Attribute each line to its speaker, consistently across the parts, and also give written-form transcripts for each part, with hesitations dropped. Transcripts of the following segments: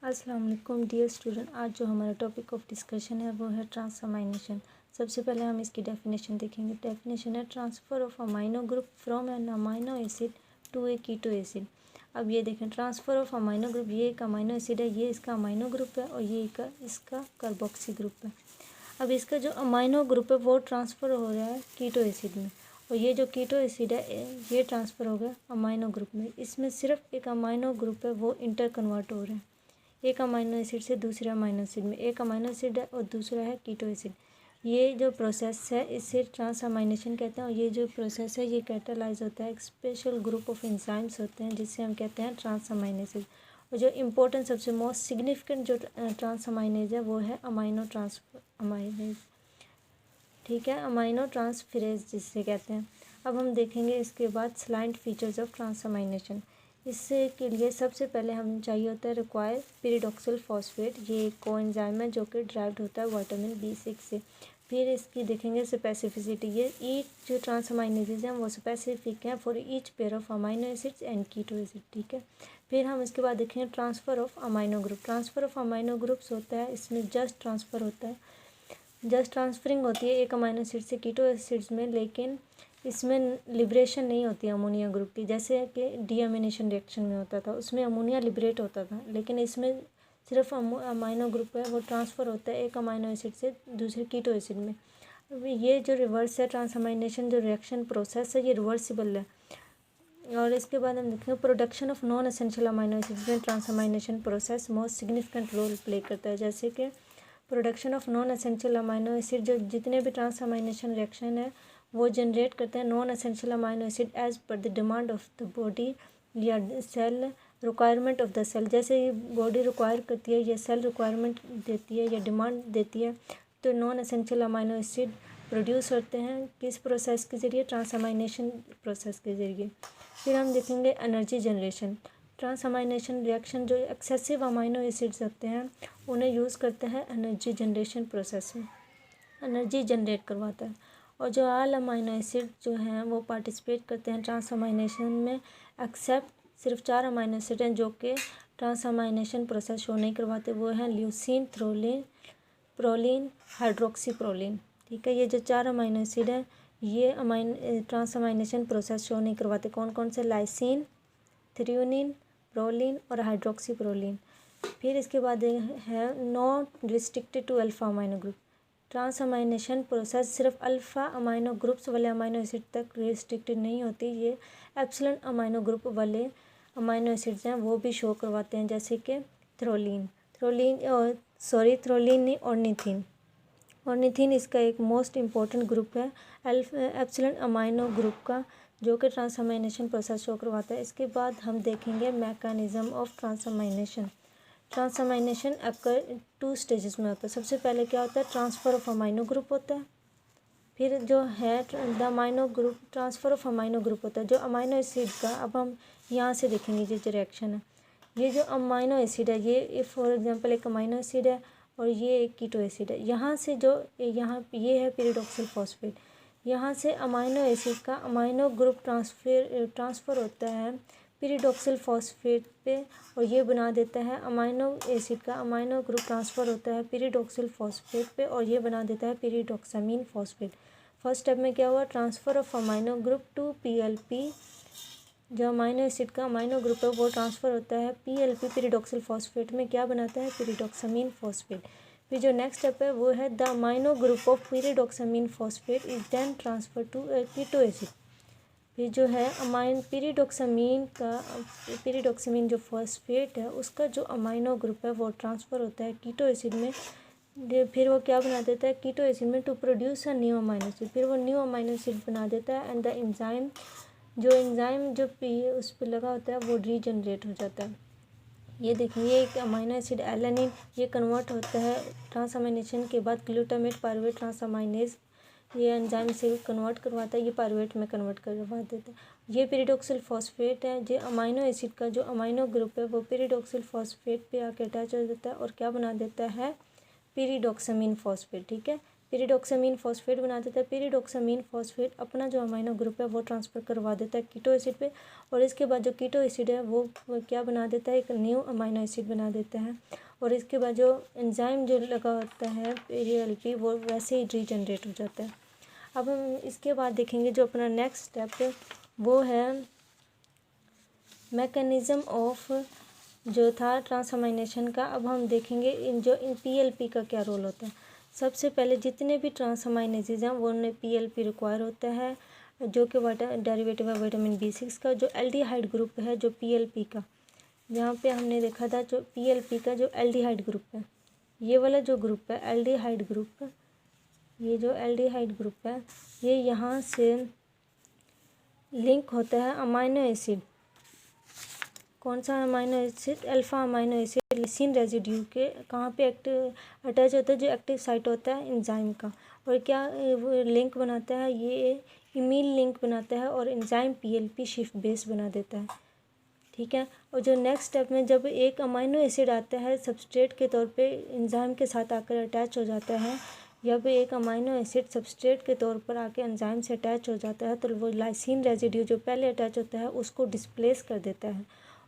Speaker 1: अस्सलाम वालेकुम dear student. आज जो हमारा टॉपिक ऑफ डिस्कशन है वो है ट्रांसअमाइनेशन। सबसे पहले हम इसकी डेफिनेशन देखेंगे। डेफिनेशन है transfer of amino group from an amino acid to a keto acid. अब ये देखें, ट्रांसफ़र ऑफ अमाइनो ग्रुप, ये एक अमाइनो एसिड है, ये इसका अमाइनो ग्रुप है और ये इसका कार्बोक्सी ग्रुप है। अब इसका जो अमाइनो ग्रुप है वो ट्रांसफ़र हो रहा है कीटो एसिड में, और ये जो कीटो एसिड है ये ट्रांसफ़र हो गया अमाइनो ग्रुप में। इसमें सिर्फ एक अमाइनो ग्रुप है वो इंटर कन्वर्ट हो रहा है एक अमाइनो एसिड से दूसरे अमाइनो एसिड में। एक अमाइनो एसिड है और दूसरा है कीटो एसिड। ये जो प्रोसेस है इसे ट्रांसअमाइनेशन कहते हैं, और ये जो प्रोसेस है ये कैटालाइज होता है एक स्पेशल ग्रुप ऑफ एंजाइम्स होते हैं जिससे हम कहते हैं ट्रांसअमाइनेसेस। और जो इम्पोर्टेंट सबसे मोस्ट सिग्निफिकेंट जो ट्रांसअमाइनेज है वो है अमाइनो ट्रांसअमाइनेज, ठीक है, अमाइनो ट्रांसफेरेज जिससे कहते हैं। अब हम देखेंगे इसके बाद स्लाइड फीचर्स ऑफ ट्रांसअमाइनेशन। इससे के लिए सबसे पहले हमें चाहिए होता है रिक्वायर पिरिडॉक्सिल फॉस्फेट। ये एक कोएंजाइम है जो कि ड्राइव्ड होता है विटामिन B6 से। फिर इसकी देखेंगे स्पेसिफिसिटी। ये ईच जो ट्रांसअमाइनेजेस हैं वो स्पेसिफिक हैं for each pair of amino acids and keto acid, ठीक है। फिर हम इसके बाद देखेंगे transfer of amino group. Transfer of amino groups होता है, इसमें जस्ट ट्रांसफ़र होता है, जस्ट ट्रांसफरिंग होती है एक अमाइनो एसिड से कीटो एसिड्स में, लेकिन इसमें लिबरेशन नहीं होती अमोनिया ग्रुप की, जैसे कि डीअमीनेशन रिएक्शन में होता था, उसमें अमोनिया लिबरेट होता था, लेकिन इसमें सिर्फ अमाइनो ग्रुप है वो ट्रांसफ़र होता है एक अमाइनो एसिड से दूसरे कीटो एसिड में। अब ये जो रिवर्स है ट्रांसअमाइनेशन जो रिएक्शन प्रोसेस है ये रिवर्सिबल है। और इसके बाद हम देखेंगे production of non essential amino acids में transamination process most significant role play करता है। जैसे कि production of non essential amino acid, जो जितने भी ट्रांसअमाइनेशन रिएक्शन है वो जनरेट करते हैं non essential amino acid as per the demand of the body या cell requirement of the cell. जैसे ये बॉडी रिक्वायर करती है या सेल रिक्वायरमेंट देती है या डिमांड देती है, तो non essential amino acid produce होते हैं किस प्रोसेस के ज़रिए, ट्रांसअमाइनेशन प्रोसेस के ज़रिए। फिर हम देखेंगे एनर्जी जनरेशन। ट्रांसअमाइनेशन रिएक्शन जो एक्सेसिव अमाइनो एसिड्स होते हैं उन्हें यूज़ करते हैं एनर्जी जनरेशन प्रोसेस में, एनर्जी जनरेट करवाता है। और जो ऑल अमाइनो एसिड जो हैं वो पार्टिसिपेट करते हैं ट्रांसअमाइनेशन में, एक्सेप्ट सिर्फ 4 अमाइनो एसिड हैं जो कि ट्रांसअमाइनेशन प्रोसेस शो नहीं करवाते, वो हैं ल्यूसीन, थ्रोलिन, प्रोलिन, हाइड्रोक्सी प्रोलिन, ठीक है। ये जो 4 अमाइनो एसिड हैं ये ट्रांसअमाइनेशन प्रोसेस शो नहीं करवाते। कौन कौन से? लाइसिन, थ्रियोनिन, प्रोलिन और हाइड्रोक्सी प्रोलिन। फिर इसके बाद है not restricted to alpha amino group. Transamination process सिर्फ अल्फ़ा अमाइनो ग्रुप्स वाले अमाइनो एसिड तक रिस्ट्रिक्टेड नहीं होती, ये एप्सिलॉन अमाइनो ग्रुप वाले अमाइनो एसिड्स हैं वो भी शो करवाते हैं, जैसे कि थ्रोलिन नहीं, ऑर्निथिन। ऑर्निथिन इसका एक मोस्ट इम्पॉर्टेंट ग्रुप है एप्सिलॉन अमाइनो ग्रुप का, जो कि ट्रांसअमाइनेशन प्रोसेस शो करवाता है। इसके बाद हम देखेंगे मैकेनिज़्म ऑफ ट्रांसअमाइनेशन। ट्रांसअमाइनेशन अकर 2 स्टेजेस में होता है। सबसे पहले क्या होता है? ट्रांसफ़र ऑफ अमाइनो ग्रुप होता है। फिर जो है the amino group, transfer of amino group होता है जो अमाइनो एसिड का। अब हम यहाँ से देखेंगे ये जो रिएक्शन है, ये जो अमाइनो एसिड है ये फॉर एग्जांपल एक अमाइनो एसिड है और ये एक कीटो एसिड है। यहाँ से जो ये है पिरिडॉक्सिल फॉस्फेट, यहाँ से अमाइनो एसिड का अमाइनो ग्रुप ट्रांसफ़र होता है पिरिडॉक्सिल फॉस्फेट पे, और ये बना देता है अमाइनो एसिड का अमाइनो ग्रुप ट्रांसफ़र होता है पिरिडॉक्सिल फॉस्फेट पे, और ये बना देता है पिरिडॉक्सामीन फॉस्फेट। फर्स्ट स्टेप में क्या हुआ? Transfer of amino group to PLP। जो अमाइनो एसिड का अमाइनो ग्रुप है वो ट्रांसफ़र होता है PLP पिरिडॉक्सिल फॉस्फेट में, क्या बनाता है? Pyridoxamine phosphate. फिर जो नेक्स्ट स्टेप है वो है the amino group of pyridoxamine phosphate is then transfer to keto acid. फिर जो है पिरिडॉक्सामीन जो फॉस्फेट है उसका जो अमाइनो ग्रुप है वो ट्रांसफ़र होता है कीटो एसिड में। फिर वो क्या बना देता है कीटो एसिड में to produce a new amino acid. फिर वो न्यू अमाइनो एसिड बना देता है एंड द एंजाइम जो उस पर लगा होता है वो रीजनरेट हो जाता है। ये देखिए ये एक अमाइनो एसिड एलानिन, ये कन्वर्ट होता है ट्रांसअमाइनेशन के बाद ग्लूटामेट पायरुवेट ट्रांसअमाइनेज, ये एंजाइम से कन्वर्ट करवाता है, ये पायरुवेट में कन्वर्ट करवा देता है। ये पिरिडॉक्सिल फॉस्फेट है, जो अमाइनो एसिड का जो अमाइनो ग्रुप है वो पिरिडॉक्सिल फॉस्फेट पे आके अटैच हो जाता है और क्या बना देता है? पिरिडॉक्सामीन फॉस्फेट, ठीक है। पीरिडोक्सामीन फॉस्फेट बना देता है। पीरिडोक्सामीन फॉस्फेट अपना जो अमाइनो ग्रुप है वो ट्रांसफ़र करवा देता है कीटो एसिड पे, और इसके बाद जो कीटो एसिड है वो क्या बना देता है, एक न्यू अमाइनो एसिड बना देता है। और इसके बाद जो एंजाइम जो लगा होता है PLP वो वैसे ही रीजनरेट हो जाता है। अब हम इसके बाद देखेंगे जो अपना नेक्स्ट स्टेप वो है मैकेनिज़्म ऑफ जो था ट्रांसअमाइनेशन का। अब हम देखेंगे इन PLP का क्या रोल होता है। सबसे पहले जितने भी ट्रांसअमाइनेजेज हैं वो उनमें PLP रिक्वायर होता है, जो कि डेरिवेटिव है विटामिन B6 का। जो एल्डिहाइड ग्रुप है जो PLP का, यहाँ पे हमने देखा था जो PLP का जो एल्डिहाइड ग्रुप है, ये वाला जो ग्रुप है एल्डिहाइड ग्रुप, ये जो एल्डिहाइड ग्रुप है ये यहाँ से लिंक होता है अमाइनो एसिड। कौन सा amino acid, alpha amino acid lysine residue के कहाँ पे अटैच होता है, जो एक्टिव साइट होता है एंजाइम का। और क्या लिंक बनाता है, ये इमीन लिंक बनाता है और एंजाइम PLP शिफ्ट बेस बना देता है। ठीक है। और जो नेक्स्ट स्टेप में जब एक अमाइनो एसिड आता है सबस्ट्रेट के तौर पे एंजाइम के साथ आकर अटैच हो जाता है, जब एक अमाइनो एसिड सबस्ट्रेट के तौर पर आके एंजाइम से अटैच हो जाता है तो वो लाइसिन रेजिड्यू जो पहले अटैच होता है उसको डिस्प्लेस कर देता है,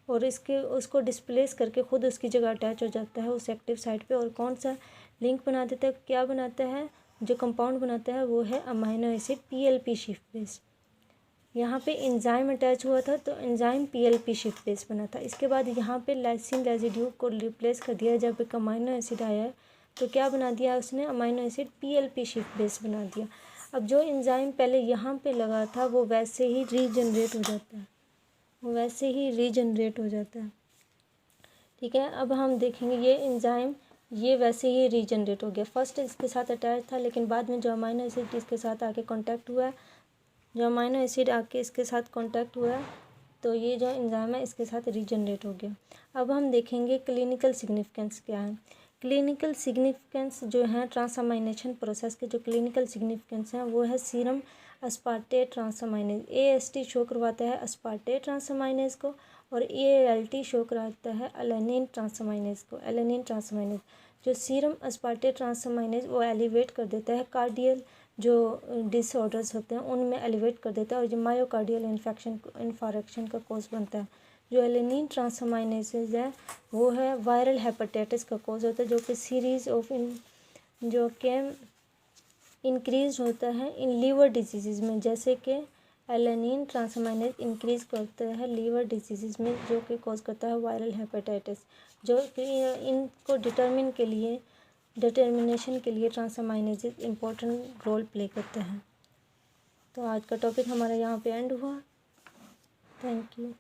Speaker 1: और उसको डिस्प्लेस करके खुद उसकी जगह अटैच हो जाता है उस एक्टिव साइट पे। और कौन सा लिंक बना देता है, क्या बनाता है, जो कंपाउंड बनाता है वो है amino acid PLP shift base. यहाँ पे एंजाइम अटैच हुआ था तो एंजाइम PLP शिफ्ट बेस बना था। इसके बाद यहाँ पे लाइसिन रेजिड्यू को रिप्लेस कर दिया, जब एक अमाइनो एसिड आया है तो क्या बना दिया उसने, amino acid PLP shift base बना दिया। अब जो एंजाइम पहले यहाँ पे लगा था वो वैसे ही रीजनरेट हो जाता है, वो वैसे ही रीजनरेट हो जाता है। ठीक है। अब हम देखेंगे ये एंजाइम ये वैसे ही रीजनरेट हो गया। फर्स्ट इसके साथ अटैच था लेकिन बाद में जो अमाइनो एसिड इसके साथ आके कांटेक्ट हुआ है, जो अमाइनो एसिड आके इसके साथ कांटेक्ट हुआ है तो ये जो एंजाइम है इसके साथ रीजनरेट हो गया। अब हम देखेंगे क्लिनिकल सिग्निफिकेंस क्या है। क्लिनिकल सिग्निफिकेंस जो है ट्रांसअमाइनेशन प्रोसेस के जो क्लिनिकल सिग्निफिकेंस हैं वो है सीरम अस्पार्टेट ट्रांसअमाइनेज, AST शो करवाता है अस्पार्टेट ट्रांसअमाइनेज को, और ALT शो कराता है एलेनिन ट्रांसअमाइनेज को। एलेनिन ट्रांसअमाइनेज जो सीरम अस्पार्टेट ट्रांसअमाइनेज वो एलिवेट कर देता है कार्डियल जो डिसऑर्डर्स होते हैं उनमें एलिवेट कर देता है, और जो मायोकार्डियल इन्फारेक्शन का कॉज बनता है। जो एलेनिन ट्रांसअमाइनेज है वो है वायरल हेपेटाइटिस का कॉज होता है, जो कि सीरीज ऑफ जो कि इंक्रीज होता है इन लीवर डिजीज़ में, जैसे कि एलेनिन ट्रांसअमाइनेज इंक्रीज करता है लीवर डिजीज़ में जो कि कॉज करता है वायरल हेपेटाइटिस, जो कि इनको डिटर्मिनेशन के लिए ट्रांसअमाइनेज इम्पोर्टेंट रोल प्ले करते हैं। तो आज का टॉपिक हमारा यहाँ पे एंड हुआ। Thank you.